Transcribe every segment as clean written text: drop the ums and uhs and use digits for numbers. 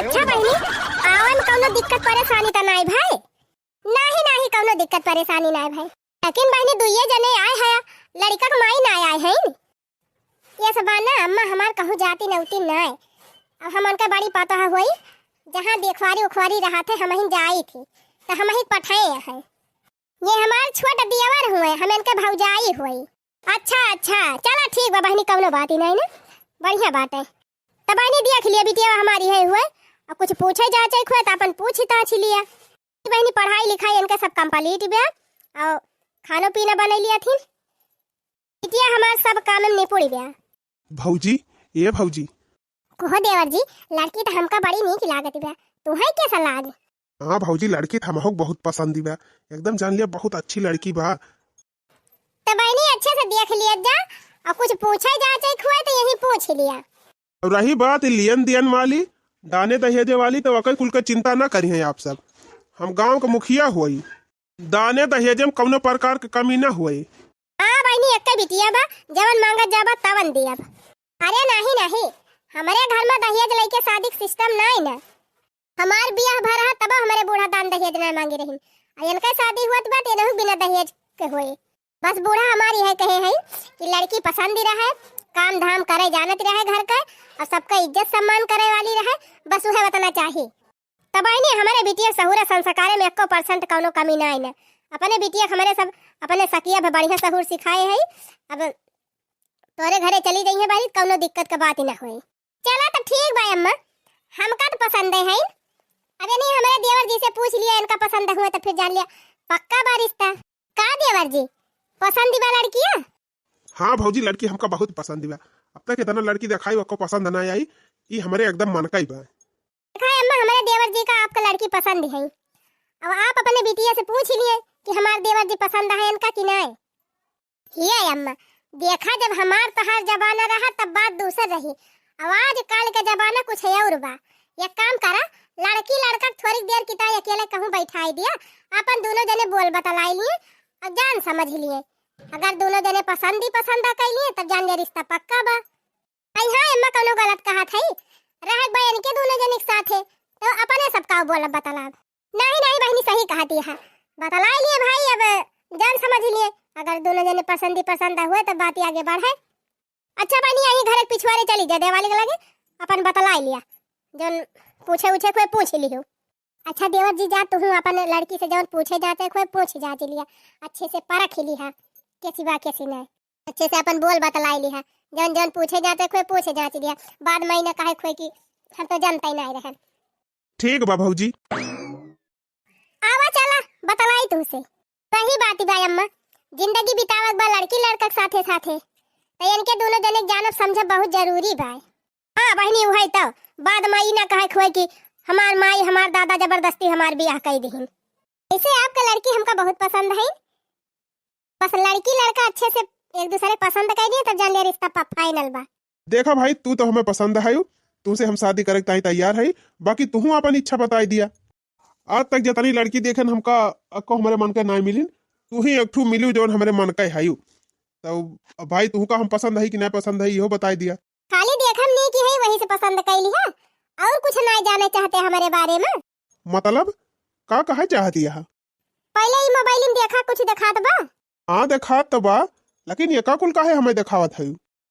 अच्छा बहनी, आवन कौनो दिक्कत परेशानी त नहीं भाई? नहीं कौनो दिक्कत परेशानी नहीं भाई। लेकिन बहनी दुइये जने आए हैं, लड़का के माई नहीं आए हैं। ये सब ना अम्मा हमार कहूँ जाती नौती नहीं। अब हमन का बड़ी पता हुई, जहाँ देखवारी उखवारी रहा थे हम ही जाई थी तो हम ही पठाए हैं। ये हमार छोटा दियावर हुए, हम इनके भौजाई हुई। अच्छा चला ठीक बा बहनी, कौनो बात ही नहीं ना, बढ़िया बात है। तब बहनी देख लिया बिटिया हमारी है हुए, अब कुछ पूछे जाचे खुए तो अपन पूछ ताछ लिया। बहनी पढ़ाई लिखाई इनके सब कंप्लीट बा और खाना पीना बना लिया थी। बिटिया हमार सब काम में निपुण बा। भौजी, ये भौजी कहो देवर जी, लड़की तो हमका बड़ी नीक लागत बा, तुम्हें कैसा लाग? हाँ भौजी, लड़की तो हमको बहुत पसंद बा, एकदम जान लिया बहुत अच्छी लड़की बा। तो बहनी अच्छे से देख लिया जा और कुछ पूछे जाचे खुए तो यही पूछ लिया। और रही बात लियन दियन वाली, दाने दहेजे वाली, तो वकई कुल का चिंता न करिए आप सब। हम गांव के मुखिया हुई, दाने दहेजे में कौनो प्रकार के कमी न हुई। हाँ बहनी, एक बिटिया बा, जवन मांगा जाबा तवन दिया। अरे नहीं, हमारे घर में दहेज लेके शादी सिस्टम नहीं ना। हमार बियाह भरा तब हमारे बूढ़ा दान दहेज नहीं मांगे रही, और इनका शादी हुआ बात ये नहीं बिना दहेज के हुए। बस बूढ़ा हमारी है कहे है कि लड़की पसंद रहे, काम धाम करे जानत रहे घर का, और सबका इज्जत सम्मान करे वाली रहे, बस वह बताना चाहिए। तब नहीं हमारे बिटिया सहूर संस्कार में 1% कौनो कमी नहीं ना। अपने बिटिया हमारे सब अपने सकिया भी बढ़िया सहूर सिखाए है। अब तोरे घरे चली गई है बारी, कौनो दिक्कत का बात ही ना हुई। चला तो ठीक भाई अम्मा, हमका तो पसंद है। अबे नहीं हमारे देवर जी से पूछ लिया, इनका पसंद हुआ तो फिर जान लिया पक्का बा रिश्ता। का देवर जी पसंद बा लड़किया? हाँ भौजी, लड़की हमका बहुत पसंद बा। अब तक इतना लड़की दिखाई आपको पसंद न आई, ये हमारे एकदम मन का ही बा। अम्मा हमारे देवर जी का आपका लड़की पसंद है। अब आप अपने बिटिया से पूछ लिए कि हमारे देवर जी पसंद है इनका कि नहीं। ये अम्मा देखा, जब हमार तहार जमाना रहा तब बात दूसर रही, अब आज काल का जमाना कुछ और बा। एक काम करा, लड़की लड़का थोड़ी देर किता अकेले कहूँ बैठाई दिया, अपन दोनों जने बोल बतलाई लिए और जान समझ लिए। अगर दोनों जने पसंद कर लिए तब जान लिया रिश्ता पक्का बा। आई हाँ अम्मा, कोनो गलत कहा था रह भाई, इनके दोनों जने एक साथ है तो अपने सबका बोला बतला। नहीं बहनी, सही कहा दिया, बतला लिए भाई, अब जान समझ लिए। अगर दोनों जने पसंद हुए तब बात आगे बढ़े। अच्छा बहनी, यही घर पिछवाड़े चली जा देवाली के लगे, अपन बतला लिया, जन पूछे उछे कोई पूछ लियो। अच्छा देवर जी, जा तू अपन लड़की से जब पूछे जाते कोई पूछ जाच लिया, अच्छे से परख लिया कैसी बा कैसी नहीं, अच्छे से अपन बोल बतलाई लिया। जन पूछे जाते कोई पूछे जाच लिया, बाद में ना कहे कोई कि हम तो जानता ही नहीं रहे। ठीक बा भौजी, आवा चला बतलाई तुमसे। सही बात है भाई अम्मा, जिंदगी बितावक बा लड़की लड़का साथे साथे, तो इनके दोनों जने जानब समझ बहुत जरूरी बा। हाँ बहनी, वही तो बाद में ना कहे खोए कि हमार माई हमार दादा जबरदस्ती हमार बियाह कर दीहिन। इसे आपका लड़की हमका बहुत पसंद है, बस लड़की लड़का अच्छे से एक दूसरे पसंद कर दिए तब जान लिया रिश्ता फाइनल बा। देखा भाई, तू तो हमें पसंद है, तुमसे हम शादी करे ताई तैयार है, बाकी तू अपन इच्छा बताई दिया। आज तक जितनी लड़की देखन हमका अको हमारे मन का ना मिलिन, तू ही एक ठू मिलू जो हमारे मन का है। तो भाई तू का हम पसंद है कि नहीं पसंद है इहो बताई दिया। खाली देखम नहीं कि है वही से पसंद कर लिया, और कुछ नहीं जाने चाहते हमारे बारे में। मतलब का कहे चाहती है? पहले ही मोबाइल में देखा, कुछ दिखात बा। हाँ देखा तो बा, लेकिन ये का कुल का है हमें दिखावत है?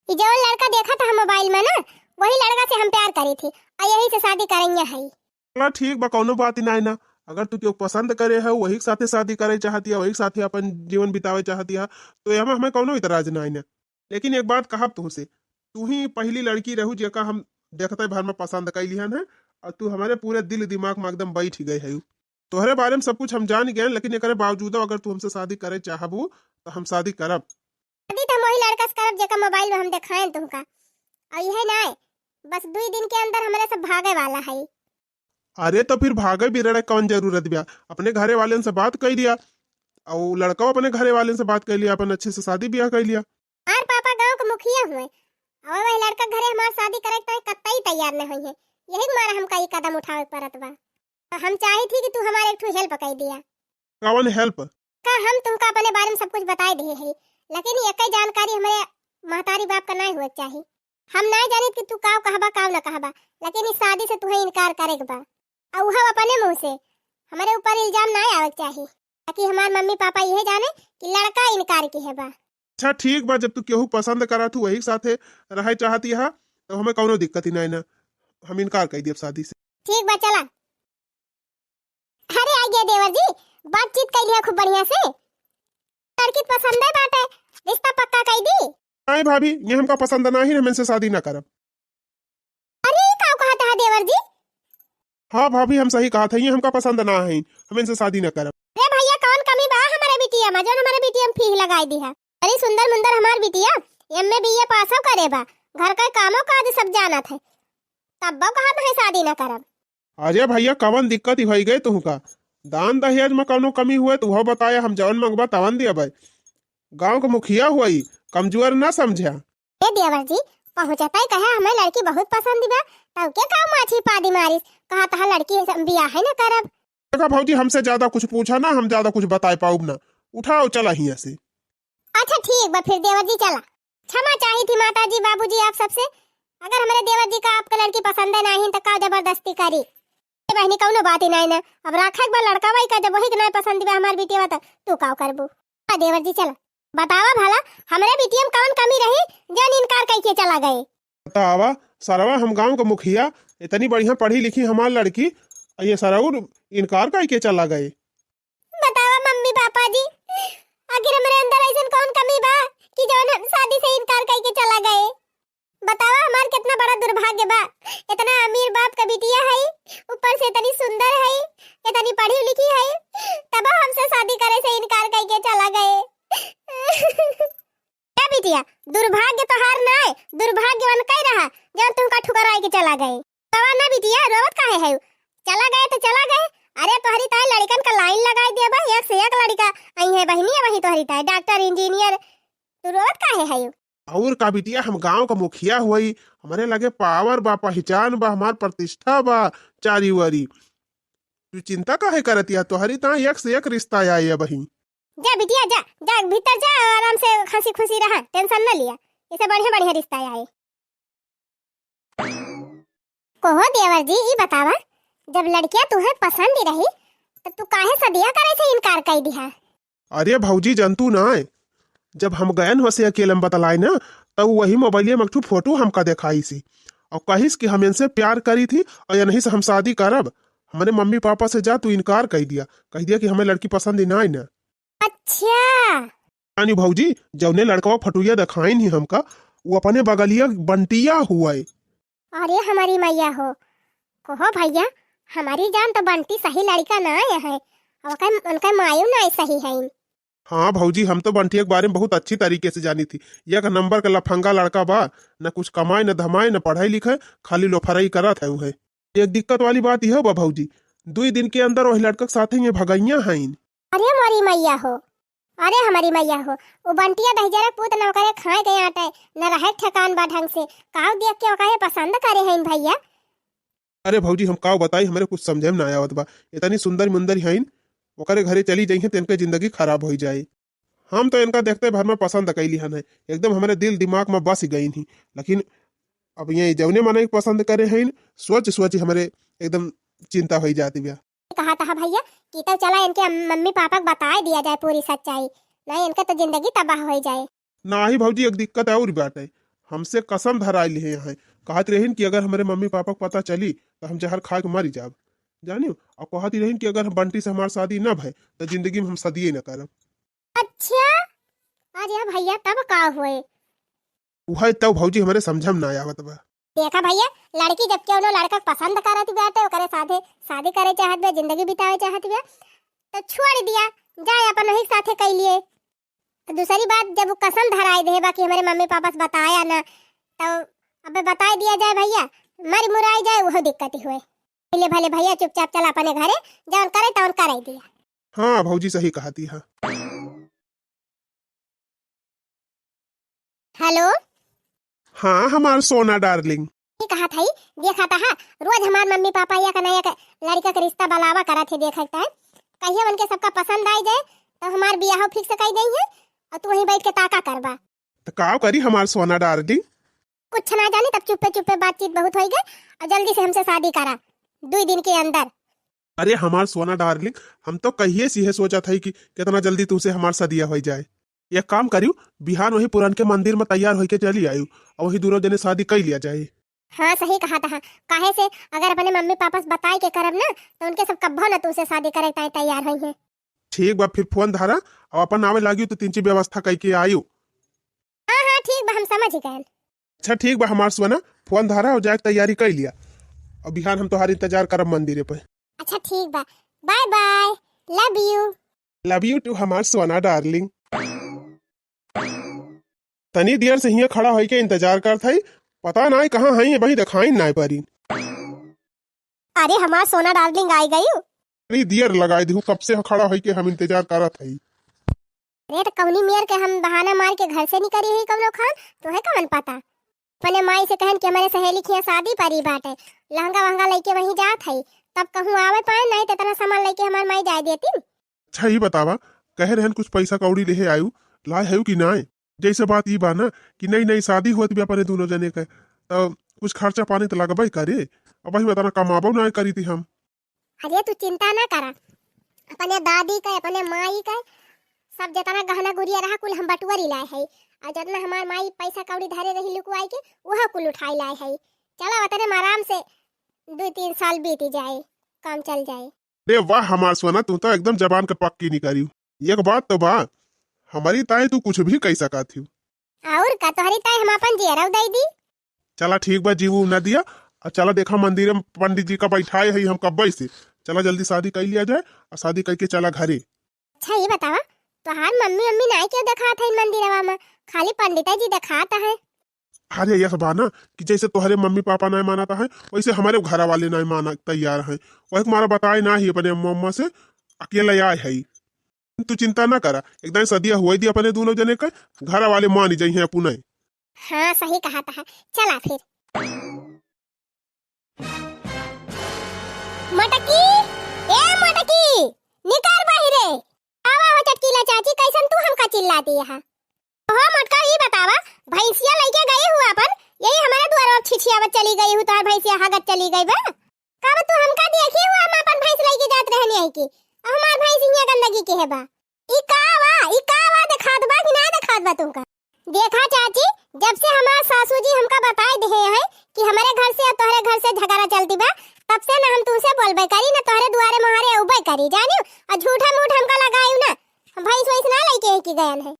जो लड़का देखा था मोबाइल में ना, वही लड़का से हम प्यार करी थी और यही से शादी करेंगे है। चला ठीक बा, कोनो बात ही नहीं ना। अगर तू पसंद करे है, वही साथे शादी करे चाहती है, वही साथे अपन जीवन बितावे चाहती है, तो यहाँ हमें कोनो इतराज नहीं ना। लेकिन एक बात कहब तुमसे, तू ही पहली लड़की रहू जेका हम देखते भर में पसंद कर लिहन है, और तू हमारे पूरे दिल दिमाग में एकदम बैठ गई है। तोहरे बारे में सब कुछ हम जान गए, लेकिन एक बावजूद अगर तू हमसे शादी करे चाहबू तो हम शादी करब। शादी तो वही लड़का से करब जेका मोबाइल में हम दिखाएं तुमका, और यह नहीं बस 2 दिन के अंदर हमारे सब भागे वाला है। अरे तो फिर भागे भी रहे कौन जरूरत बा, अपने घरे वाले से बात कर लिया, और लड़का अपने घरे वाले से बात कर लिया, अपन अच्छे से शादी ब्याह कर लिया। हमारे पापा गांव के मुखिया हुए, और वही लड़का घरे हमारे शादी करे तो कतई तैयार नहीं हुई है, यही हमारा हमका ये कदम उठावे पड़त बा। तो हम चाहे थी कि तू हमारे एक हेल्प कर दिया। कौन हेल्प? का हम तुमका अपने बारे में सब कुछ बताए दिए है, लेकिन एक जानकारी हमारे महतारी बाप का नहीं हुआ चाहिए। हम नहीं जानी कि तू काव कहबा काव ना कहबा, लेकिन इस शादी से तुम्हें इनकार करे के बा। और वह अपने मुंह से हमारे ऊपर इल्जाम ना आवे चाहिए, ताकि हमारे मम्मी पापा यह जाने कि लड़का इनकार की है बा। अच्छा ठीक बा, जब तू केहू पसंद करा तू वही साथे रहे चाहती है तो हमें कौनो दिक्कत ही नहीं ना, हम इनकार कर दिए शादी से। ठीक बा चला। अरे आ गया देवर जी, बातचीत कर लिया खूब बढ़िया से, लड़की पसंद है बाटे, रिश्ता पक्का कर दी। नहीं भाभी, ये हमका पसंद ना ही, हम इनसे शादी ना करब। अरे का कहा था देवर जी? हाँ भाभी, हम सही कहा था, ये हमका पसंद ना है, हम इनसे शादी ना करब। अरे भैया कौन कमी बा हमारे बिटिया में, जो हमारे बिटिया में फीस लगाई दी है। अरे सुंदर मुंदर हमार बिटिया एमए बीए पास करे बा, घर का कामों काज सब जाना थे, तब बा कहा मैं शादी ना करब। अरे भैया कवन दिक्कत ही भई गए तुमका, दान दहेज में कौनो कमी हुए तो वो बताया, हम जवन मंगवा तवन दिया भाई। गांव का मुखिया हुई, कमजोर ना समझा। ए देवर जी पहुंचता ही कहा हमें लड़की बहुत पसंद बा, तब के का माछी पादी मारिस, कहा तहा लड़की बियाह है ना करब। देखा भौजी, हमसे ज्यादा कुछ पूछा ना, हम ज्यादा कुछ बता पाऊब ना, उठाओ चला हिया से। अच्छा ठीक बा फिर देवर जी चला। क्षमा चाही थी माता जी बाबूजी आप सबसे, अगर हमारे देवर जी का आपका लड़की पसंद है नहीं तो का जबरदस्ती करी, बहनी कौनो बात ही नहीं ना। अब राखा बा लड़का वही का, जब वही के नहीं पसंद बा हमार बिटिया बता तू का करबू। देवर जी चला बतावा भला हमारे बिटिया में कौन कमी रही जन इनकार करके चला गए। बतावा सरवा, हम गांव का मुखिया, इतनी बढ़िया पढ़ी लिखी हमार लड़की, ये सरवा इनकार करके चला गए। बतावा मम्मी पापा जी, आखिर हमारे अंदर ऐसा कौन कमी बा कि जौन हम शादी से इनकार करके चला गए। बतावा हमार कितना बड़ा दुर्भाग्य बा, इतना अमीर बाप का बिटिया है, ऊपर से इतनी सुंदर है, इतनी पढ़ी लिखी है, तब हमसे शादी करे से इनकार करके चला गए। ए बिटिया दुर्भाग्य तो हार ना है, दुर्भाग्यवान कह रहा जब तुमका ठुकराई के चला गए। तवा ना बिटिया रोवत काहे है, चला गए तो चला गए। अरे तोहरी ताई लड़कन का लाइन लगाई दे बा, एक से एक लड़का आई है बहनी है, वही तोहरी ताई डॉक्टर इंजीनियर, तू रोवत काहे है। और का बिटिया, हम गांव का मुखिया हुई, हमारे लगे पावर बा, पहचान बा, हमार प्रतिष्ठा बा चारी वारी, तू चिंता काहे करती है, तोहरी ता एक से एक रिश्ता आई है बही। जा बिटिया जा जा भीतर जा, आराम से हंसी खुशी रहा, टेंशन न लिया, इसे बढ़िया बढ़िया रिश्ता आए। कोहो देवर जी ई बतावा, जब लड़कियां तुम्हें पसंद ही रही तो तू काहे सदिया करे से इनकार कर दिया। अरे भौजी जंतु ना है, जब हम गयन हो से अकेले में बतलाई ना, तब वही मोबाइल में एक फोटो हमका दिखाई सी और कहिस कि हम इनसे प्यार करी थी और या नहीं से हम शादी करब। हमारे मम्मी पापा से जा तू इनकार कह दिया कि हमें लड़की पसंद ही ना है ना। अच्छा यानी भौजी जौने लड़का फटुया दिखाई नहीं हमका, वो अपने बगलिया बंटिया हुआ है। अरे हमारी मैया हो, कहो भैया हमारी जान तो बंटी सही लड़का ना है, उनका मायू ना सही है। हाँ भौजी, हम तो बंटिया के बारे में बहुत अच्छी तरीके से जानी थी, एक नंबर का लफंगा लड़का बा, न कुछ कमाए न धमाए न पढ़ाई लिखाए, खाली लोफराई करत है उहे। एक दिक्कत वाली बात यह बा भौजी, 2 दिन के अंदर वही लड़का के साथे में भगैया हैं। अरे हमारी मैया हो, अरे हमारी मैया हो, वो बंटिया दहजरा पूत न करे खाए गए आटे न रहे ठकान बा ढंग से, काव देख के ओकाहे पसंद करे हैं भैया। अरे भौजी हम काव बताई, हमारे कुछ समझे में ना आवत बा, इतनी सुंदर मुंदर हैं, ओकरे घरे चली जाइए तो इनके जिंदगी खराब हो जाए। हम तो इनका देखते भर में पसंद कैली हन, एकदम हमारे दिल दिमाग में बस गई थी, लेकिन अब ये जौने माने पसंद करे हैं, सोच हमारे एकदम चिंता हो जाती है। कहा था भैया कि तो चला इनके मम्मी पापा को बता दिया जाए पूरी सच्चाई, नहीं इनका तो जिंदगी तबाह हो जाए। ना ही भौजी एक दिक्कत और बात है, हमसे कसम धराई ली है यहाँ, कहती रहीन कि अगर हमारे मम्मी पापा को पता चली तो हम जहर खा के मरी जाब, जानी, और कहती रहीन कि अगर हम बंटी से हमारी शादी न भय तो जिंदगी में हम सदिए न करब। अच्छा अरे भैया तब का हुए, वह तब भौजी हमारे समझम ना आवत बा। देखा भैया लड़की जब क्यों लड़का पसंद करत बाटे, ओकरे साथे शादी करे चाहत बे, जिंदगी बितावे चाहत बे, तो छोड़ दिया जाए अपन वही साथे कर लिए। तो दूसरी बात जब वो कसम धराई दे बाकी हमारे मम्मी पापा से बताया ना, तो अब बता दिया जाए भैया मर मुराई जाए, वह दिक्कत ही हुए। भले भले भैया चुपचाप चला अपने घरे, जौन करे तौन कराई दिया। हाँ भौजी सही कहती है। हेलो हाँ हमार सोना डार्लिंग, कहा था देखा था रोज हमार मम्मी पापा या कन्हैया का लड़का का रिश्ता बलावा करा थे, देखा था कहिए उनके सबका पसंद आई जाए तो हमार बियाह फिक्स कर देंगे और तू वहीं बैठ के ताका करबा। तो का करी हमार सोना डार्लिंग, कुछ ना जाने तब चुप्पे चुप्पे बातचीत बहुत हो गई और जल्दी से हमसे शादी करा 2 दिन के अंदर। अरे हमार सोना डार्लिंग, हम तो कहिए सी है सोचा था कि कितना जल्दी तुमसे हमार सदिया हो जाए। एक काम करियो, बिहान वही पुरान के मंदिर में तैयार होके चली आयु और वही दोनों जने शादी कर लिया जाए। हाँ सही कहा था। काहे से अगर अपने मम्मी पापा से बताए के करब ना तो उनके सब कब्बो ना तुमसे शादी करे तैयार हुई है। ठीक बा, फिर फोन धारा और अपन आवे लागी तो 3 व्यवस्था करके आयु। हाँ हाँ ठीक बा, हम समझ गए। अच्छा ठीक बा हमार सोना, फोन धारा और जाके तैयारी कर लिया और बिहान हम तुम्हारी इंतजार करब मंदिर पे। अच्छा ठीक बा, bye bye, love you. Love you too हमार सोना डार्लिंग। तनी देर से हिया खड़ा होके इंतजार कर थई, पता ना कहाँ है वही दिखाई ना परी। अरे हमार सोना डार्लिंग आई गई। अरे देर लगाई दी, कब से खड़ा होके हम इंतजार करत हई। अरे तो कवनी मेयर के हम बहाना मार के घर से निकली ही कवनो खान तो है कवन पता। अपने माई से कहन कि हमारे सहेली की शादी परी बाटे, लहंगा वहंगा लेके वहीं जात हई, तब कहूँ आवे पाए नहीं तो इतना सामान लेके हमार माई जाए देती। अच्छा ही बतावा, कह रहन कुछ पैसा कौड़ी ले आयु, लाए है कि नाय? जैसे बात ई बा ना कि नई नई शादी होत भी अपने दोनों जने के, तो कुछ खर्चा पानी तो लगबई करे, अब वही बताना कमाबो ना करी थी हम। अरे तू चिंता ना करा, अपने दादी का अपने माई का सब जितना गहना गुड़िया रहा कुल हम बटुअरी लाए है और जितना हमार माई पैसा कौड़ी धरे रही लुकवाई के वह कुल उठाई लाए है। चलो वतने में आराम से 2-3 साल बीत जाए, काम चल जाए। रे वाह हमार सोना, तू तो एकदम जबान के पक्की निकली। एक बात तो बा, हमारी ताई तू कुछ भी कह सका थी। और का तोहरी ताई हम अपन जेरव दे दी। चला ठीक बा, जीवू न दिया और चला देखा मंदिर में पंडित जी का बैठाए है हम कब्बई से, चला जल्दी शादी कर लिया जाए और शादी करके चला घरे। अच्छा ये बतावा, तोहार मम्मी मम्मी नहीं क्यों दिखाता है इन मंदिरवा में, खाली पंडित जी दिखाता है। अरे यह बा ना कि जैसे तुम्हारे मम्मी पापा नहीं मानता है वैसे हमारे घर वाले नहीं माना तैयार है, वही तुम्हारा बताए ना ही अपने मम्मा से अकेले आए है। तू चिंता ना करा, एकदम सदिया हुआ दी अपने दोनों जने का, घर वाले मान जाइए अपने। हाँ सही कहा था। चला फिर। मटकी, ए मटकी, निकल बाहिरे। आवा हो चटकीला चाची, कैसन तू हमका चिल्लाती है? हो मटका ये बतावा, भैंसिया लेके गई हुआ अपन, यही हमारे द्वार और छिछियावत चली गई हूँ, तोहार भैंसिया हागत चली गई बा। कब तू हमका देखी हुआ हम अपन भैंस लेके जात रहनी है की, हमार भैंस इहाँ गंदगी के है बा। ई कावा दिखात बा कि ना दिखात बा तुमका? देखा चाची, जब से हमार सासू जी हमका बताए दे है कि हमारे घर से और तोहरे घर से झगड़ा चलती बा, तब से ना हम तुमसे बोलबे करी ना तोहरे दुआरे मोहरे उबे करी, जानियो? और झूठा मूठ हमका लगायू ना, हम भैंस वैस ना लेके की गयन है।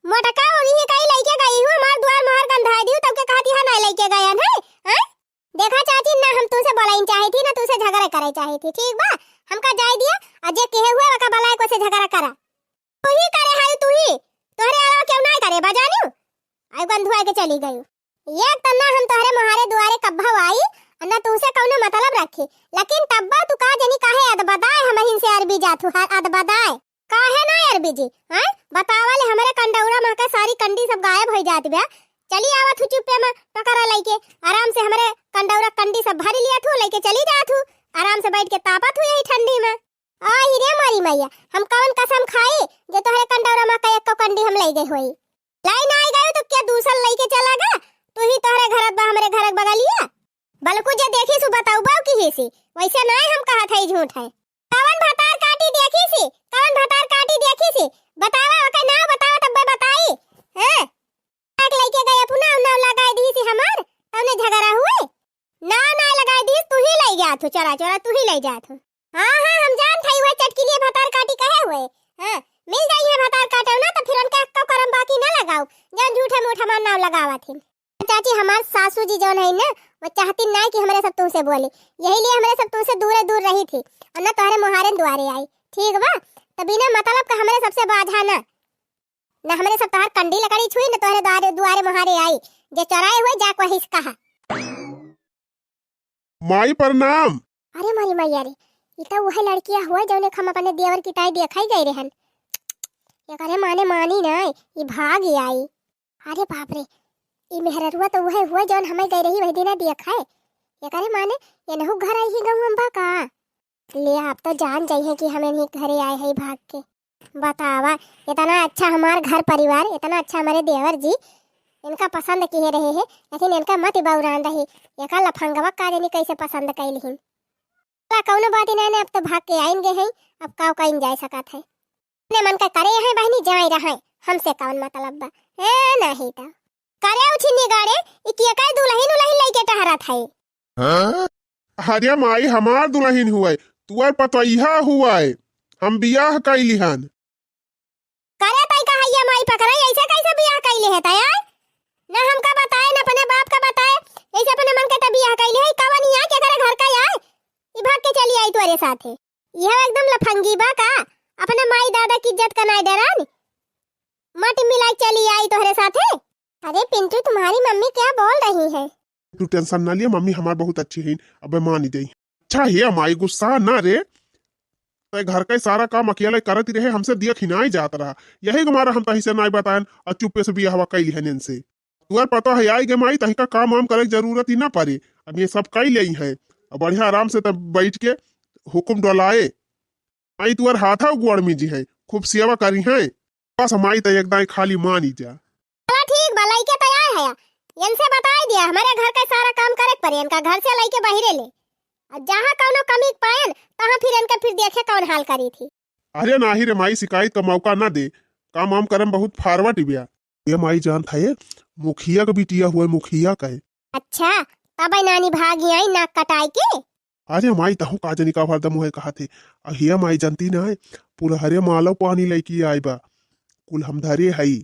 मोटका होनी है कहीं लेके गई हूँ, हमार द्वार मोहर गंधाई दियो तब के कहती है ना लेके गयन है। हैं? देखा चाची, ना हम तुमसे बोलाई चाही थी ना तुमसे झगड़ा करे चाही थी, ठीक बा? हमका जाय दिया और जे कहे हुए वका बलाय को से झगड़ा करा। तू ही करे है, तू ही, तोहरे अलावा क्यों ना करे बा, जानियो? आई गंधुआ के चली गई। ये तना हम तोहरे मोहरे दुआरे कब्बा आई ना तुमसे कौनो मतलब रखी, लेकिन तब्बा तू का जनी काहे अदबदाय हमहिन से अरबी जातु है अदबदाय काहे ना अरबी जी? हैं बतावाले हमारे कंडौरा में का सारी कंडी सब गायब हो जात बा। चली आवत हूँ चुप्पे में टकरा लेके, आराम से हमारे कंडौरा कंडी सब भरी लिया थू, लेके चली जात हूँ, आराम से बैठ के तापत हूँ यही ठंडी में। आई रे मारी मैया, हम कौन कसम खाई जो तोहरे कंडौरा में का एक कंडी हम ले गई होई? लाइन आई गयो तो क्या दूसर लेके चला गा? तू ही तोहरे घर बा हमरे घर बगलिया, बलकु जे देखी सु बताऊ बाऊ की ही सी, वैसे नहीं हम कहा था झूठ है। कवन भतार काटी देखी सी, कवन भतार काटी देखी सी, बतावा ओके ना बतावा तब बताई। हैं आग लेके गए पुना ना लगाई दी सी हमार, तने झगड़ा हुए ना ना लगाई दी, तू ही ले गया तू, चला चला तू ही ले जा तू। हां हां हम जान थई हुए चटकी लिए भतार काटी कहे हुए। हां मिल जाई है भतार काटो ना तो फिर उनके अक्का करम बाकी ना लगाओ, जन झूठे मूठ हमार नाम लगावा थी। चाची हमार सासू जी जौन है ना वो चाहती ना कि हमारे सब तुमसे बोले, यही लिए हमारे सब तुमसे दूर दूर रही थी और ना तोहरे मुहारे द्वारे आई, ठीक बा? तो बिना मतलब का हमारे सबसे बाधा ना हमारे सब तोहर कंडी लकड़ी छुई ना तोहरे दुआरे मुहारे आई, जे चराए हुए जा को हिस कहा। माई प्रणाम। अरे मारी मैया रे, ई तो वह लड़कियां हुआ जौने हम अपने देवर की ताई देखाई गई रहन। ये करे माने मानी ना ये भाग ही आई। अरे बाप रे, ई मेहररुआ तो वह हुआ जौन हमें गई रही वही दिना देखा है। ये करे माने ये नहु घर आई ही गाँव अम्बा का ले, आप तो जान जाइए कि हमें नहीं घरे आए हैं भाग के। बतावा, इतना अच्छा हमार घर परिवार, इतना अच्छा हमारे देवर जी, इनका पसंद किए रहे है, लेकिन इनका मत बौरान रही। एका लफंगवा का जानी कैसे पसंद कैलिहिन। कौनो बात नहीं ने, अब तो भाग के आइन गए हैं, अब काव कहीं जा सकत है। अपने मन का करे है बहनी, जाई रहे, हमसे कौन मतलब बा है नहीं तो करे उछिनी गाड़े इकिया काय दुल्हन उलहन लेके टहरत है। हाँ? अरे माई हमार दुल्हन हुआ तुअर पतोइहा हुआ हम बियाह कैलिहन। करे तई का हैया माई पकड़े, ऐसे कैसे बियाह कैले है तय? ना हमका बताए ना अपने बाप का बताए, ऐसे अपने मन के त बियाह कैले है। कवन यहाँ के करे घर का आए, ई भाग के चली आई तोरे साथे। यह एकदम लफंगी बा का, अपने माई दादा की इज्जत का नहीं डरान, मत मिलाई चली आई तोरे साथे। अरे पिंटू तुम्हारी मम्मी क्या बोल रही है? तू टेंशन ना लिया, मम्मी हमार बहुत अच्छी है, अब मान ही गई। अच्छा है माई गुस्सा ना रे, तो घर का सारा काम अकेले करती रहे, हमसे दिया खिनाई जात रहा, यही हमारा हम तही से नहीं बतायन और चुप्पे से बियाह कैली है इनसे। तुअर पता है आई गे माई तही का काम वाम करे की जरूरत ही ना पड़े, अब ये सब कई ले है, बढ़िया आराम से तब बैठ के हुक्म डलाए। आई तुअर हाथा गुड़ में जी है, खूब सेवा करी है, बस हमारी तो एकदम खाली मान ही जा। चला ठीक बा, लइके तैयार है, इनसे बता दिया हमारे घर का सारा काम करे पड़े, इनका घर से लइके बहिरे ले, और जहाँ कौनो कमी पायन तहाँ फिर इनके फिर देखे कौन हाल करी थी। अरे नाही रे माई, शिकायत का मौका ना दे, काम वाम करम बहुत फारवर्ड बिया। ये माई जान था ये मुखिया का बिटिया हुआ, मुखिया का है। अच्छा तब नानी भागी आई नाक कटाई के। अरे माई तहु काजनी का हरदम हुए कहा थे, अहिया माई जानती ना है, पूरा हरे मालो पानी लैकी आई बा, कुल हम धरे हई,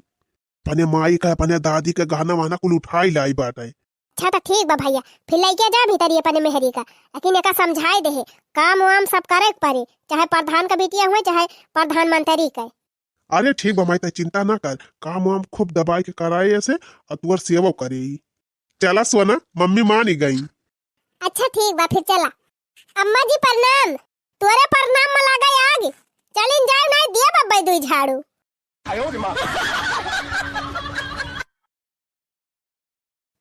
अपने माई का अपने दादी का गहना वहना कुल उठाई लाई बाटे। अच्छा तो ठीक बा भैया, फिर लइके जा भीतर ये अपने मेहरी का, लेकिन एका समझाई दे काम वाम सब करे पड़े, चाहे प्रधान का बिटिया हुए चाहे प्रधानमंत्री का। अरे ठीक बा माई, तो चिंता ना कर, काम वाम खूब दबाई के कराए ऐसे और तुअर सेवा करे। चला सोना, मम्मी मान ही गई। अच्छा ठीक बा, फिर चला। अम्मा जी प्रणाम, तोरे प्रणाम में लगा आग, चलिन जाओ नहीं दिया बब्बई दुई झाड़ू।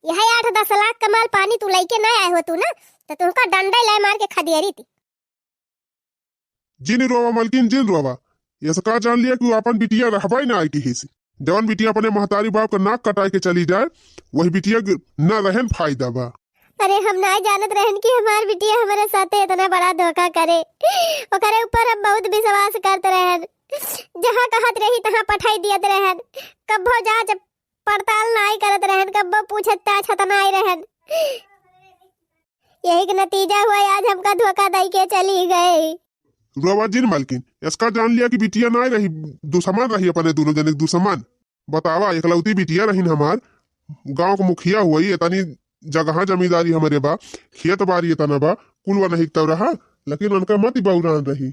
यह 8-10 लाख कमाल पानी तू लइके नहीं आए हो तू ना, तो तुमका डंडा लाई मार के खदियरी थी। जिन रोवा मलकिन जिन रोवा, ये सका जान लिया कि अपन बिटिया रहबा ही ना आई की से, जवन बिटिया अपने महतारी बाप का नाक कटाई के चली जाए, वही बिटिया न रहन फायदा बा। अरे हम ना जानत रहन कि हमार बिटिया हमारे साथे इतना बड़ा धोखा करे, ओकरे ऊपर हम बहुत विश्वास करते रहन, जहाँ कहत रही तहाँ पठाई दियत रहन, कब्बो जांच पड़ताल नहीं करत रहन, कब्बो पूछत ताछत नहीं रहन। यही का नतीजा हुआ आज हमका धोखा दई के चली गई। रोवा जिन मलकिन, इसका जान लिया कि बिटिया नहीं रही, दुश्मन रही अपने दोनों जने दुश्मन। बतावा एकलौती बिटिया रही हमार, गांव का मुखिया हुई, इतनी जगह जमींदारी हमारे बा, खेत बारी इतना बा, कुलवा नहीं तब रहा, लेकिन उनका मत बौरान रही।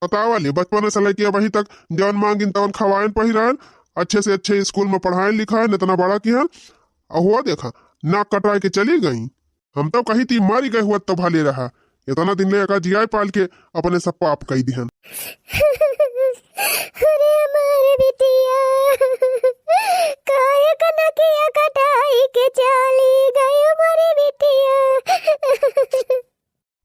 बतावा ले बचपन से लेके वही तक जवन मांगिन तवन खवायन पहिरान, अच्छे से अच्छे स्कूल में पढ़ाए लिखाए, इतना बड़ा किया, हुआ देखा नाक कटरा के चली गई। हम तो कही थी मारी गए हुआ तो भाले रहा, इतना दिन ले जिया पाल के अपने सब पाप कही दिहन। अरे हमारे बिटिया काहे कना किया कटाई के चली गई हमारी बिटिया।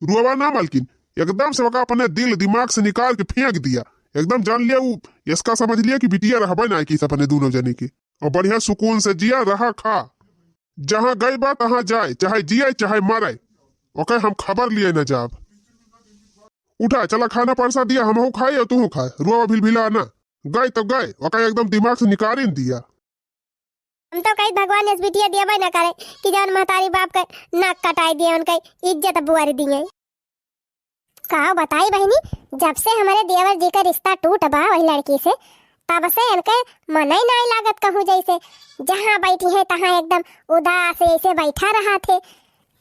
रुआ ना मालकिन, एकदम से वका अपने दिल दिमाग से निकाल के फेंक दिया, एकदम जान लिया वो, इसका समझ लिया कि बिटिया रहा ना की अपने दोनों जने की, और बढ़िया सुकून से जिया रहा खा, जहाँ गई बात तहाँ जाए, चाहे जिये चाहे मरे, ओके हम खबर लिए न जाब। उठा चला खाना परसा दिया, हम खाए और तू खाए, रुआ भिलभिला ना, गए तो गए, ओके एकदम दिमाग से निकाल दिया। हम तो कहीं भगवान इस बिटिया दिया भाई ना करे कि जान महतारी बाप का नाक कटाई दिए, उनका इज्जत बुआरी दिए। कहा बताई बहनी, जब से हमारे देवर जी का रिश्ता टूट बा वही लड़की से, तब से इनके मन ही नहीं लागत कहूँ, जैसे जहाँ बैठी है तहाँ एकदम उदास ऐसे बैठा रहा थे।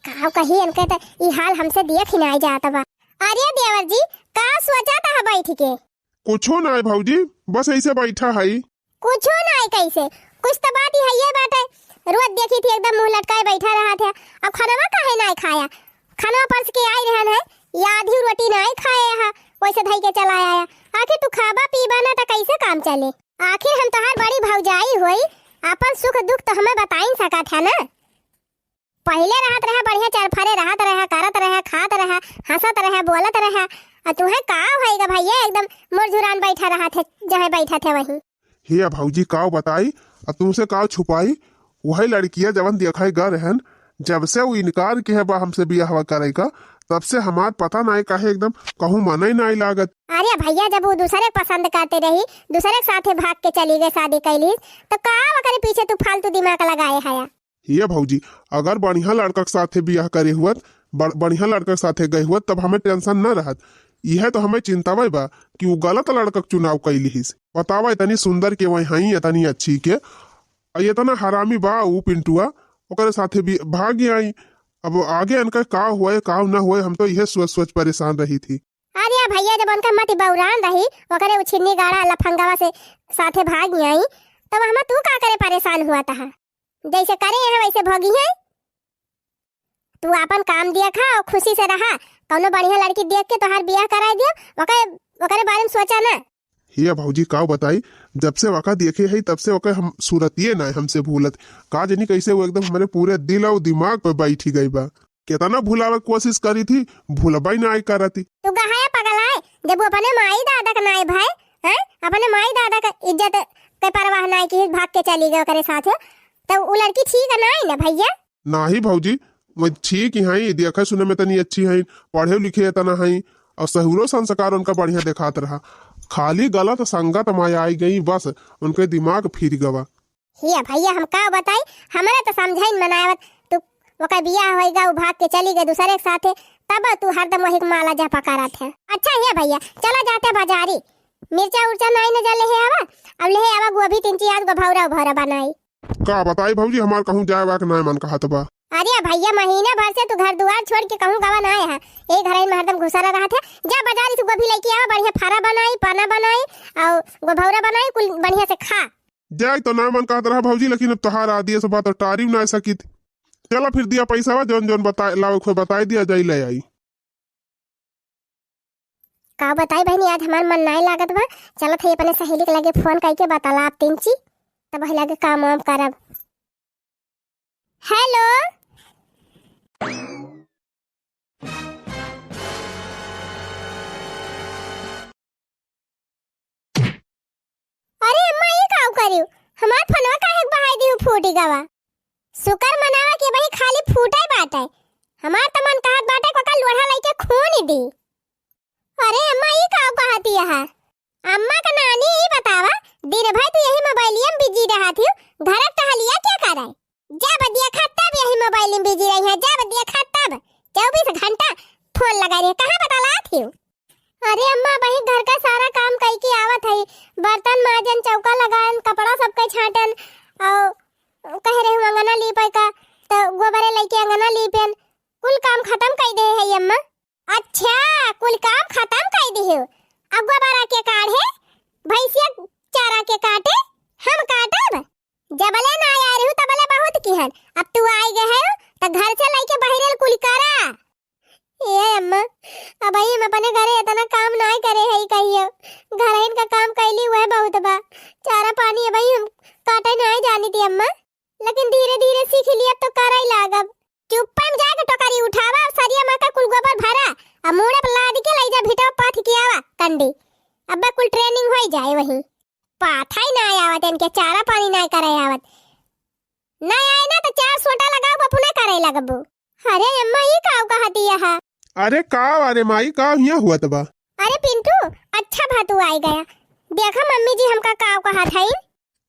कहा कही इनके तो ये हाल हमसे देख ही नहीं जाता बा। अरे देवर जी का सोचा था बैठ के? कुछो ना भाऊजी, बस ऐसे बैठा है। कुछो नहीं कैसे, कुछ तो बात ही है ये बात है, रोज देखी थी एकदम मुंह लटकाए बैठा रहा था, अब खाना काहे नहीं खाया, खाना परस के आई रहन है, या आधी रोटी नहीं खाए है, वैसे धई के चला आया। आखिर तू खाबा पीबा ना तो कैसे काम चले? आखिर हम तोहार बड़ी भौजाई हुई, अपन सुख दुख तो हमें बता ही सका था ना। पहले रहत रहा बढ़िया चरफरे रहत रहा, करत रहा, खात रहा, हंसत रहा, बोलत रहा, और तुम्हें का होएगा भैया एकदम मुरझुरान बैठा रहा थे, जहाँ बैठा थे वहीं। हे भाऊजी काव बताई, और तुमसे का छुपाई? वही लड़किया जवन देखा ग रहन, जब से वो इनकार के है बा हमसे बियाह करेगा, तब से हमार पता नहीं काहे एकदम कहूँ मन ही नहीं लागत। अरे भैया जब वो दूसरे पसंद करते रही, दूसरे के साथे भाग के चली गई शादी कैली, तो कहा करे पीछे तू फालतू दिमाग लगाए है? ये भौजी, अगर बढ़िया लड़का के साथे बियाह करे हुआ, बढ़िया लड़का के साथे गए हुआ, तब हमें टेंशन न रहत। यह तो हमें चिंता बा कि वो गलत लड़का के चुनाव कैली हिस। बतावा इतनी सुंदर के वही हई, इतनी अच्छी के, इतना हरामी बा वो पिंटुआ, ओकरे साथे भी भाग आई। अब आगे इनका का हुए का न हुए, हम तो यह सोच परेशान रही थी। अरे भैया जब उनका मत बौरान रही, ओकरे उछिन्नी गाड़ा लफंगावा से साथे भाग आई, तब हम तू का करे परेशान हुआ था? जैसे करे है वैसे भगी है। तू अपन काम दिया खा और खुशी से रहा। कौनो बढ़िया लड़की देख के तोहार बियाह करा दियो, ओकरे बारे में सोचा ना। ये भौजी का बताई, जब से वका देखे है तब से वका हम सूरतिये ना हमसे भूलत। का जनी कैसे वो एकदम हमारे पूरे दिल और दिमाग पे बैठी गई बा। कितना भुलावे कोशिश करी थी, भूलबा ही ना करती। तू गहाया पगल है, जब वो अपने माई दादा का नाई भाई हैं, अपने माई दादा का इज्जत के परवाह नहीं की, भाग के चली गई ओकरे साथ, तो वो लड़की ठीक है नहीं ना भैया? नाही भौजी, मैं ठीक ही हई, देखे सुने में तनी अच्छी हई, पढ़े लिखे तना हई, और सहुरो संस्कार उनका बढ़िया दिखात रहा। खाली गलत संगत माया आई गई, बस उनके दिमाग फिर गवा। हिया भैया हम का बताई, हमारा तो समझाइन मनावत, तू ओका बियाह होएगा, वो भाग के चली गई दूसरे के साथे, तब तू हरदम वही माला जा पकारत है। अच्छा हिया भैया चला जाते बाजारी, मिर्चा उर्चा नहीं न जले है आवा, अब ले आवा गोभी 3-4 गो भौरा भौरा बनाई। का बताई भौजी, हमार कहूँ जाए बा के नहीं मन कहत बा। अरे भैया महीने भर से तू घर दुआर छोड़ के कहूँ गवा ना आया है, एक घर में हरदम घुसा रहा था। जा बाजार से गोभी लेके आवा, बढ़िया फारा बनाई, पाना बनाई और गोभौरा बनाई, कुल बढ़िया से खा। जाए तो ना मन कहत रहा भौजी, लेकिन अब तोहार आदि से बात टारी ना सकी। चला फिर दिया पैसा जौन जौन बताई दिया जाई ले आई। का बताई बहनी, आज हमार मन नहीं लागत बा। चलत है अपने सहेली के लगे फोन करके बताला आप 3 चीज, तब वही लगे काम वाम करब। हेलो अरे अम्मा ये का करियो, हमार फोनवा काहे बहाई दी फूटी गवा। शुक्र मनावा के भाई खाली फूटे बाटे, हमार त मन कहत बाटे कोका लोढ़ा लइके खून दी। अरे अम्मा ये का कहती है? अम्मा का नानी ही बतावा, दिन भर तू यही मोबाइलिया में बिजी रहा थी, घर टहलिया क्या करे? जब देखा तब यही मोबाइल में बिजी रही है, जब देखा तब 24 घंटा फोन लगा रही है। कहाँ बतला थी? अरे अम्मा भाई घर का सारा काम कई के आवत है, बर्तन माजन, चौका लगान, कपड़ा सबके छाटन, और कह रहे हूँ अंगना लीपे का, तो गोबरे लेके अंगना लीपेन, कुल काम खत्म कर दे है अम्मा। अच्छा कुल काम खत्म कर दी है, अब गोबरा के काढ़े, भैंसिया चारा के काटे, हम काटब? जबले ना आ रही हूँ तबले बहुत किहन, अब तू आई गए है तो घर से लेके बहिरेल कुल करा। ये अम्मा अब हम अपने घरे इतना काम नहीं करे है कहियो, घर इनका काम कैली हुआ है बहुत बा, चारा पानी भाई हम काटे नहीं जानी थी अम्मा, लेकिन धीरे धीरे सीख लिया तो करा ही लागब। चुप्पा में जाके टोकरी उठावा और सरिया माता कुल गोबर भरा और मुड़े पर लाद के ले जा भिटा पाथ के आवा कंडी, अब कुल ट्रेनिंग हो जाए। वही पाथा ही ना आवत, इनके चारा पानी नहीं करे आवत, नहीं आए ना तो 4 सोटा लगाओ बपुना करे लगबो। अरे अम्मा ये का कहती है? अरे का अरे माई का हिया हुआ तबा? अरे पिंटू अच्छा भातू आई गया, देखा मम्मी जी हमका का कहत है?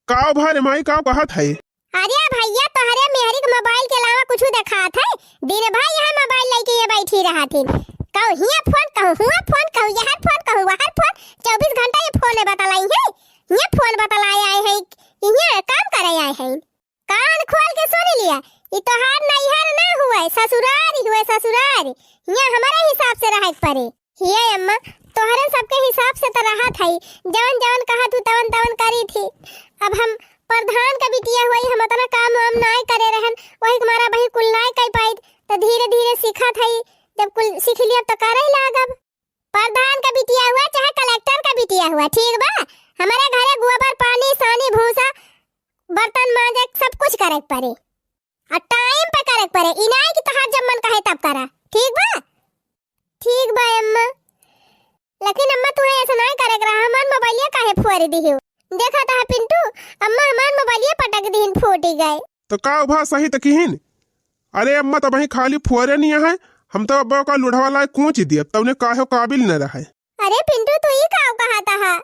का भारे माई का कहत है? अरे भैया तोहरे मेहरी के मोबाइल के अलावा कुछ दिखात है? दिन भाई यहाँ मोबाइल लेके ये बैठी रहा थी, कहूँ हिया फोन, कहूँ हुआ फोन, कहूँ यहाँ फोन, कहूँ वहाँ फोन, 24 घंटा ये फोन बतलाई है, ये फोन बतलाए आए हैं, ये काम करे आए हैं। कान खोल के सुन लिया, ये तोहार नैहर ना हुआ, ससुराल हुए, ससुराल यहाँ हमारे हिसाब से रह पड़े। ये अम्मा तोहरे सबके हिसाब से तो रहा था, जवन जवन कहा तू तवन तवन करी थी। अब हम प्रधान का बिटिया हुई, हम इतना काम वाम नहीं करे रहन, वही हमारा भाई कुल नहीं कर पाई, तो धीरे धीरे सीखा था, जब कुल सीख लिया तो करे लागब। प्रधान का बिटिया हुआ चाहे कलेक्टर का बिटिया हुआ, ठीक बा, हमारे घरे गोबर पानी सानी भूसा बर्तन मांजे सब कुछ करे पड़े और टाइम पे करे पड़े, इनाई की तोहार जब मन कहे तब करा, ठीक बा? ठीक बा अम्मा, लेकिन अम्मा तू ऐसा नहीं करे रहा, हमार मोबाइलिया काहे फोड़ दी हो? देखा था पिंटू, अम्मा हमार मोबाइलिया पटक दीन फूटी गए। तो का भा सही तो किहिन। अरे अम्मा तो वही खाली फुअरे नहीं है, हम तो अब्बा का लुढ़वा लाए कूच दिया तब ने काहे काबिल न रहा। अरे पिंटू तू ये काव कहा था?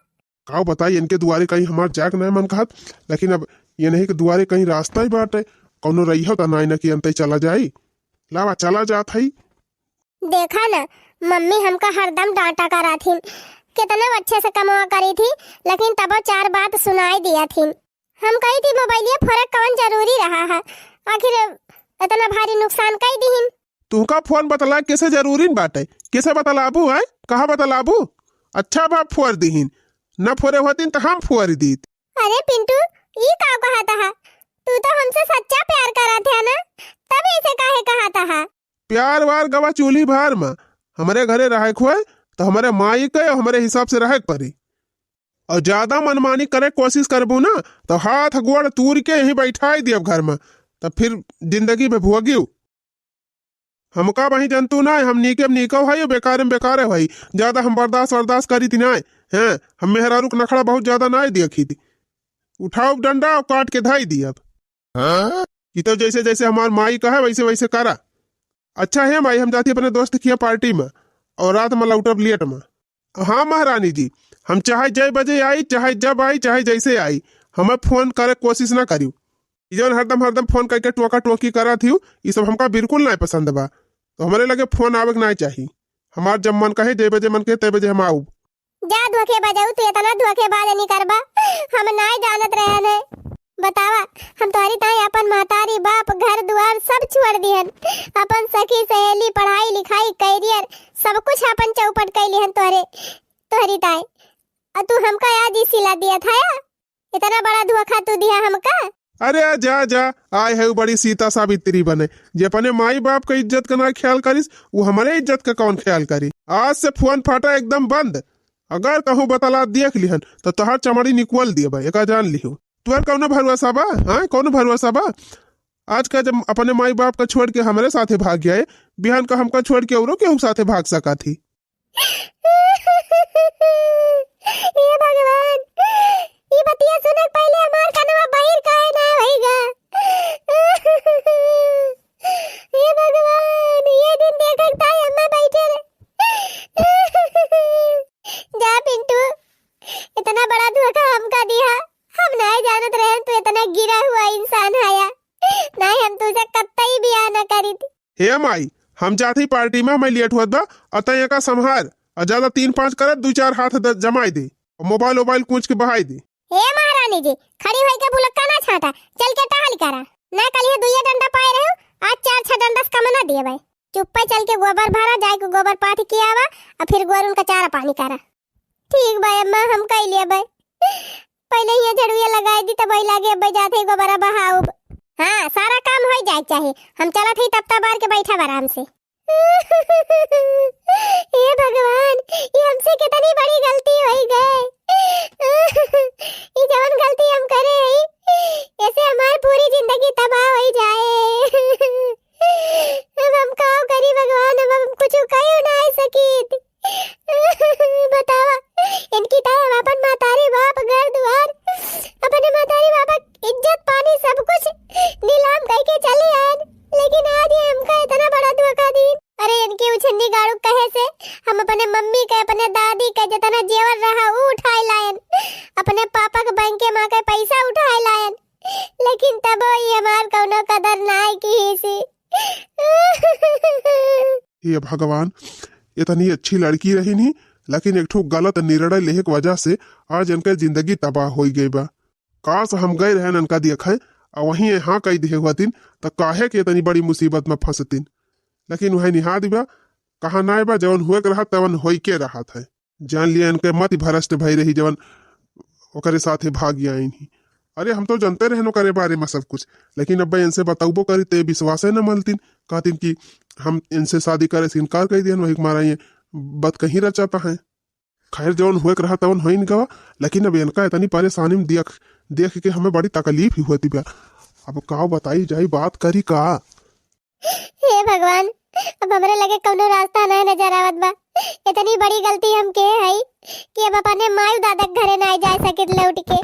काव बताई इनके दुआरे कहीं हमार जाक नहीं मन कहत, लेकिन अब ये नहीं कि दुआरे कहीं रास्ता ही बाटे कौनो रही हो तो नाई न कि अंत चला जाई। लावा चला जात है। देखा ना मम्मी हमका हरदम डांटा करा थी, कितना अच्छे से कमा करी थी, लेकिन तब 4 बात सुनाई दिया थी। हम कही थी मोबाइलिया फर्क कौन जरूरी रहा है, आखिर इतना भारी नुकसान कई दीन। तुमका फोन बतला कैसे जरूरी बाटे, कैसे बतलाबू है, कहाँ बतलाबू। अच्छा बाप फुअर दीहिन, न फुअरे होतीन तो हम फुअर दीत। अरे पिंटू ये का कहा था? तू तो हमसे सच्चा प्यार करा था ना, तब ऐसे काहे कहा था? प्यार वार गवा चूल्ही भार में हमारे घरे रहे खोए तो हमारे माई के और हमारे हिसाब से रहे पड़ी। और ज्यादा मनमानी करे कोशिश करबू ना तो हाथ गोड़ तूर के यहीं बैठा दिए घर में, तो फिर जिंदगी में भोगियो। हमका वही जंतु ना हम नीके में नीको भाई बेकार में बेकार है भाई। ज्यादा हम बर्दाश्त करी थी ना हैं, हम मेहरारू का नखड़ा बहुत ज्यादा ना देखी थी। उठाओ डंडा और काट के धाई दी अब। कि तो जैसे जैसे हमार माई का है वैसे वैसे करा। अच्छा है माई, हम जाती अपने दोस्त किया पार्टी में और रात में लौटब लेट में। हाँ महारानी जी, हम चाहे जय बजे आई, चाहे जब आई, चाहे जैसे आई, हमें फोन करे कोशिश ना करियो। जौन हरदम फोन करके टोका टोकी करा थी ये सब हमका बिल्कुल नहीं पसंद बा। तो हमारे लगे फोन आवे नहीं चाहिए। हमार जब मन कहे जय बजे मन कहे तय बजे हम आऊ। जा धोखेबाज तू, इतना धोखेबाज नहीं करबा, हम नहीं जानत रहे ने। बतावा हम तोहरी ताई अपन महतारी बाप घर दुआर सब छोड़ दिहन, अपन सखी सहेली पढ़ाई लिखाई कैरियर सब कुछ अपन चौपट कैली हन तोहरी ताई। और तू हमका याद ही सिला दिया था या? इतना बड़ा धोखा तू दिया हमका। अरे जा जा आए है बड़ी सीता सावित्री बने, जे अपने माई बाप का इज्जत का ना ख्याल करिस वो हमारे इज्जत का कौन ख्याल करी। आज से फोन फाटा एकदम बंद। अगर कहूँ बतला देख लिहन तो तोहर चमड़ी निकल दिए भाई, एक जान लिहो। तुअर कौन भरोसा बा? हाँ कौन भरोसा बा? आज का जब अपने माई बाप का छोड़ के हमारे साथे भाग गया है, बिहान का हमका छोड़ के औरों के साथे भाग सका थी। ये भगवान, ये बतिया सुने पहले हमार कनवा बाहर काहे ना होइगा। ये भगवान, ये दिन देखक ताई अम्मा बैठे रे। जा पिंटू, इतना बड़ा धोखा हमका दिया, हम नहीं जानत रहे तू इतना गिरा हुआ इंसान है। नहीं हम तुझसे कतई बियाह न करी थी। हे माई, हम जाती पार्टी में मैं लेट हुआ बा, अतः का संभार और ज्यादा 3-5 करत 2-4 हाथ जमाई दे और मोबाइल कूच के बहाई दे। हे महारानी जी, खड़ी होई के बुलक्का ना छाटा, चल के टहल करा। ना कल ये 2 डंडा पाए रहे, आज 4-6 डंडा कम ना दिए भाई। चुप्पे चल के गोबर भरा, जाए के गोबर पाठी किया हुआ और फिर गोर उनका चारा पानी करा। ठीक भाई अम्मा, हम कह लिया भाई। पहले ये झड़ुया लगाई दी तब वही लागे अब जाते गोबरा बहाओ। हाँ सारा काम हो जाए चाहिए, हम चला थे तब बार के बैठा आराम से। हे भगवान, ये हमसे कितनी बड़ी गलती हो गई। ये जवन गलती हम करे है ऐसे हमारी पूरी जिंदगी तबाह हो जाए। अब हम का करी भगवान, अब हम कुछ कही ना सकी। बतावा इनकी तरह अपन मातारी बाप घर द्वार अपने मातारी बाप इज्जत पानी सब कुछ नीलाम करके चले आए, लेकिन आज ये हमका इतना बड़ा धोखा दी। अरे इनकी उछंदी गाड़ू कहे से हम अपने मम्मी के अपने दादी के जितना जेवर रहा वो उठाए लायन, अपने पापा के बैंक के माँ के पैसा उठाए लायन, लेकिन तब ये हमार कौनो कदर नाई की सी। ये भगवान, इतनी अच्छी लड़की रही नहीं, लेकिन एक ठो गलत निर्णय लेहे की वजह से आज इनके जिंदगी तबाह हो गई बा। काश हम गए रहे इनका देखे और वहीं यहाँ कही दिए हुआ तीन तो काहे के इतनी बड़ी मुसीबत में फंसतीन। लेकिन वह निहा दिबा कहा ना बा, जवन हुए रहा तवन हो के रहा था। जान लिया इनके मत भ्रष्ट भई रही जवन ओकरे साथे भाग गया इन्हीं। अरे हम तो जानते रहे करे बारे में सब कुछ, लेकिन अब इनसे बताऊबो करी ते विश्वास न मलतीन, कहतीन कि हम इनसे शादी करे से इनकार कर दिया, वही मारा ये बात कहीं रचाता है। खैर जौन हुए रहा तवन हो नहीं गवा, लेकिन अब इनका इतनी परेशानी में देख के हमें बड़ी तकलीफ ही होती बा। अब का बताई जाई, बात करी का। हे भगवान, अब हमरे लगे कौनो रास्ता नहीं नजर आवत बा। इतनी बड़ी गलती हम के है कि अब अपने माई दादा के घरे ना जा सके लौट के।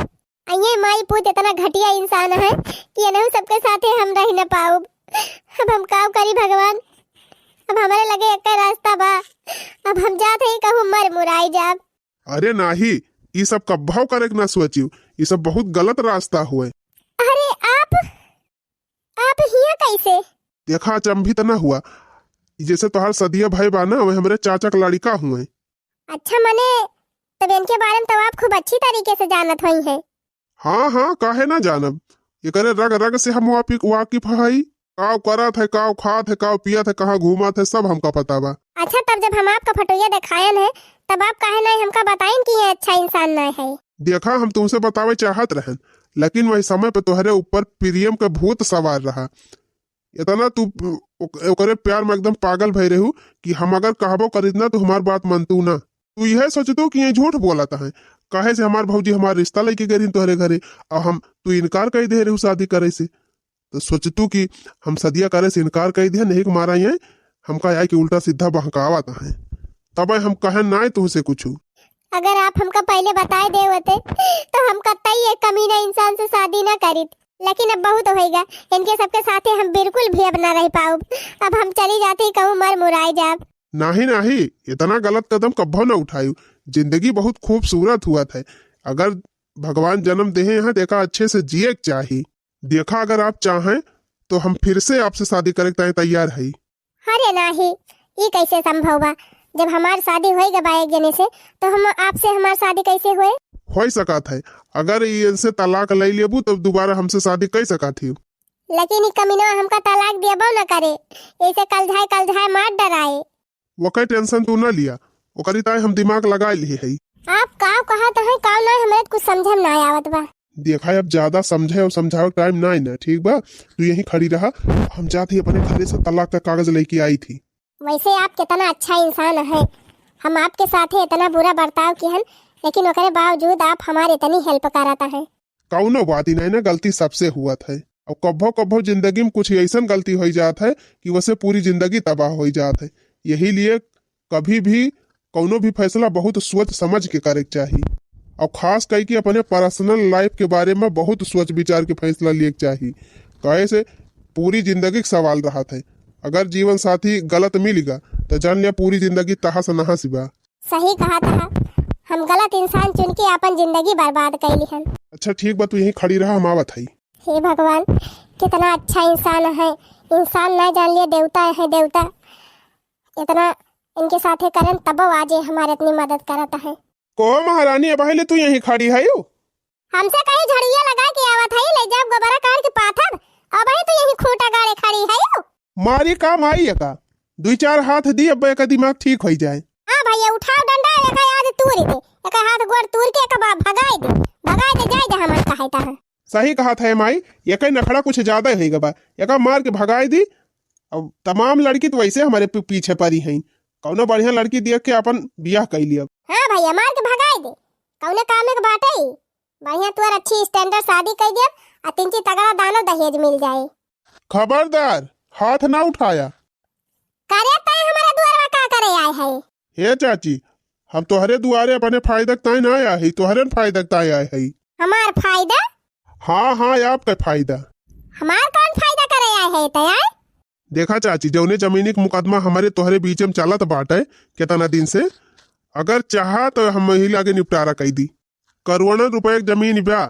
ये माई पूत इतना घटिया इंसान है कि ये नहीं सबके साथे हम रह न पाऊ। अब हम का करी भगवान, अब हमारे लगे एक रास्ता बा, अब हम जाते ही कहूँ मर मुराई जाब। अरे नाही, ये सब कब्भाव करे के ना सोचियो, ये सब बहुत गलत रास्ता हुए। अरे आप हिया कैसे? देखा अचंभित ना हुआ, जैसे तोहार सदिया भाई बाना वह हमारे चाचा का लड़का हुए। अच्छा मने तब इनके बारे में तो आप खूब अच्छी तरीके से जानत हुई है। हाँ हाँ, काहे ना जानब, ये करे रग रग से हम वाकिफ हई। काव करत है, काव खात है, काव पियत है, कहाँ घूमत है, सब हमका पता बा। अच्छा तब जब हम आपका फोटोया दिखायन है तब आप काहे नहीं हमका बताइन कि ये अच्छा इंसान नहीं है? देखा हम तुमसे बतावे चाहत रहन, लेकिन वही समय पे तोहरे ऊपर प्रियम का भूत सवार रहा। इतना तू ओकरे प्यार में एकदम पागल भय रहू कि हम अगर कहबो करीदना तो हमार बात मनतू ना। तू यह सोचतू कि ये झूठ बोलता है, कहे से हमार भौजी हमार रिश्ता लेके गई तोहरे घरे और हम तू इनकार कर दे रहू शादी करे से। तो सोचतू कि हम सदिया करे से इनकार कर दिया, नहीं मारा ये हमका आए कि उल्टा सीधा बहकावता है। तब हम कहे ना तुझसे कुछ। अगर आप हमका पहले बताए दे होते तो हम कतई एक कमीना इंसान से शादी ना करीत। लेकिन अब बहुत होएगा, इनके सबके साथे हम बिल्कुल भी अब ना रह पाऊ। अब हम चली जाती कहूँ मर मुराई जाब। नहीं नहीं, इतना गलत कदम कब्बो न उठायू। जिंदगी बहुत खूबसूरत हुआ है, अगर भगवान जन्म दे यहाँ देखा अच्छे से जिए चाहिए। देखा अगर आप चाहें तो हम फिर से आपसे शादी करे के तैयार है। अरे नहीं, ये कैसे संभव बा? जब हमार शादी होएगा बा एक जने से तो हम आपसे हमार शादी कैसे हुए? हो सकत है, अगर इनसे तलाक ले लेबू तो दोबारा हमसे शादी कर सकत ही। लेकिन ये कमीना हमका तलाक दियाबो न करे, ऐसे कल झाय मार डराए। वो कई टेंशन तू न लिया, ओकरी ताई हम दिमाग लगा लिए है। आप काव कहा तो है काव ना, हमें कुछ समझ में ना आवत बा। देखा अब ज्यादा समझे और समझावे टाइम ना है ना, ठीक बा? तू यहीं खड़ी रहा, हम जाते ही अपने घरे से तलाक का कागज लेके आई थी। वैसे आप कितना अच्छा इंसान है, हम आपके साथ इतना बुरा बर्ताव किहन लेकिन ओकरे बावजूद आप हमारे इतनी हेल्प कराता है। कौनो बात ही नहीं ना, गलती सबसे हुआ था। और कब्बो कब्बो जिंदगी में कुछ ऐसा गलती हो जात है कि वैसे पूरी जिंदगी तबाह हो जात है। यही लिए कभी भी कौनो भी फैसला बहुत सोच समझ के करे चाहिए, और खास कह के अपने पर्सनल लाइफ के बारे में बहुत सोच विचार के फैसला लिए चाहिए। कहे से पूरी जिंदगी का सवाल रहा था, अगर जीवन साथी गलत मिलेगा तो जान लिया पूरी जिंदगी तहस नहस बा। सही कहा था, हम गलत इंसान चुन के अपन जिंदगी बर्बाद कैली हन। अच्छा ठीक बा, तू यहीं खड़ी रहा, हम आवत है। हे भगवान, कितना अच्छा इंसान है, इंसान ना जान लिया देवता है देवता। इतना इनके साथे करन तब आज ये हमारे इतनी मदद करता है। को महारानी अब तू यहीं खड़ी है? हमसे कहीं झड़िया लगा के आवत है, ले जाओ गोबरा काट के पाथर। अब तो यहीं खूंटा गाड़े खड़ी है। मारी काम आई का दो चार हाथ दी, अब का दिमाग ठीक हो जाए। हाँ भैया, उठाओ डंडा, एक आज तूर दे, एक हाथ गोड़ तूर के एक भगाई दे जाए जहां मन कहता है। सही कहा था माई, एक नखड़ा कुछ ज्यादा ही गबा, एक मार के भगाई दी। अब तमाम लड़की तो वैसे हमारे पीछे पड़ी हैं, कौनो बढ़िया लड़की देख के अपन बियाह कर लिया। हाँ भैया, मार के भगाई दे, कौने काम के बाटे ही बढ़िया तोर अच्छी स्टैंडर्ड शादी कर दे और तिनची तगड़ा दानो दहेज मिल जाए। खबरदार, हाथ ना उठाया। करे ताई हमारा दुआरवा का करे आए है? हे चाची, हम तोहरे दुआरे अपने फायदा ताई ना आया है, तोहरे फायदा ताई आए है। हमार फायदा? हाँ हाँ, आपका फायदा। हमार कौन फायदा करे आए है तैयार? देखा चाची, जौने जमीनी का मुकदमा हमारे तोहरे बीच में चलत बाटे कितना दिन से, अगर चाहा तो हम ही आगे निपटारा कर दी। करोड़ों रुपए की जमीन बा,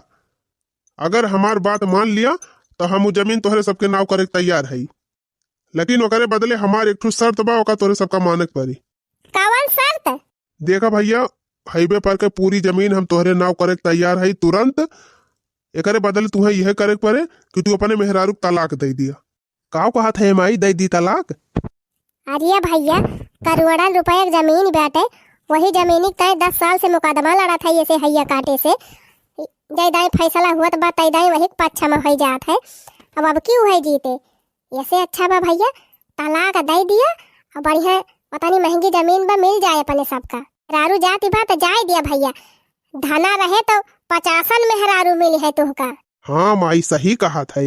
अगर हमार बात मान लिया तो हम वो जमीन तोहरे सबके नाव करे तैयार है, लेकिन ओकरे बदले हमार एक ठो शर्त बा, ओका तोहरे सबका माने के पड़ी। कौन शर्त? देखा भैया, हाईवे पर के पूरी जमीन हम तोहरे नाव करे तैयार है तुरंत। एकरे बदले तुम्हें यह करे पड़े कि तू अपने मेहरारू तलाक दे दिया। काव कहा था माई, दे दी तलाक? अरे भैया, करोड़ों रुपए की जमीन बाटे, वही जमीन तय 10 साल से मुकदमा लड़ा था ये से हैया काटे से। जय दाई फैसला हुआ तो बात तय दाई वही पक्ष में हो जात है। अब क्यों है जीते? ऐसे अच्छा बा भैया तलाक दे दिया और बढ़िया पता नहीं महंगी जमीन बा मिल जाए अपने सबका। रारू जाती बा तो जाए दिया भैया, धना रहे तो 50 मेहरारू मिली है तुहका। हाँ माई, सही कहा था।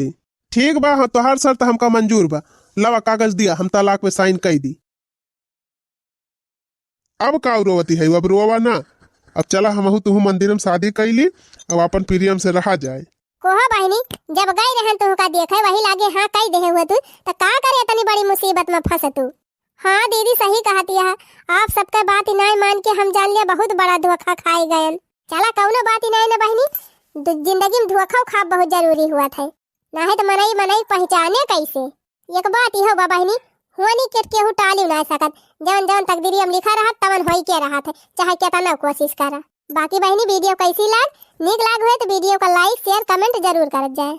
ठीक बा, हाँ तोहार शर्त हमका मंजूर बा, लवा कागज दिया, हम तलाक पे साइन कर दी। अब का रोवती है? अब रोवा ना, अब चला हमहू तुहू मंदिर में शादी कैली, अब अपन प्रियम से रहा जाए। कोहा बहनी, जब गई रहन तो का देखे वही लागे हाँ कई देहे हुए तू तो का करे इतनी बड़ी मुसीबत में फंस तू। हाँ दीदी सही कहती है, आप सबका बात ही नहीं मान के हम जान लिया बहुत बड़ा धोखा खाए गए। चला कौनो बात ही नहीं ना बहनी, जिंदगी में धोखा खा बहुत जरूरी हुआ था, नहीं तो मनई मनई पहचाने कैसे। एक बात यह बा बहनी, होनी के केहू टाली ना सकत, जवन जवन तकदीरी में लिखा रहा तवन होई के रहा था, चाहे कितना कोशिश करा। बाकी बहनी वीडियो कैसी लाग, नीक लाग हुए तो वीडियो का लाइक शेयर कमेंट जरूर कर जाए।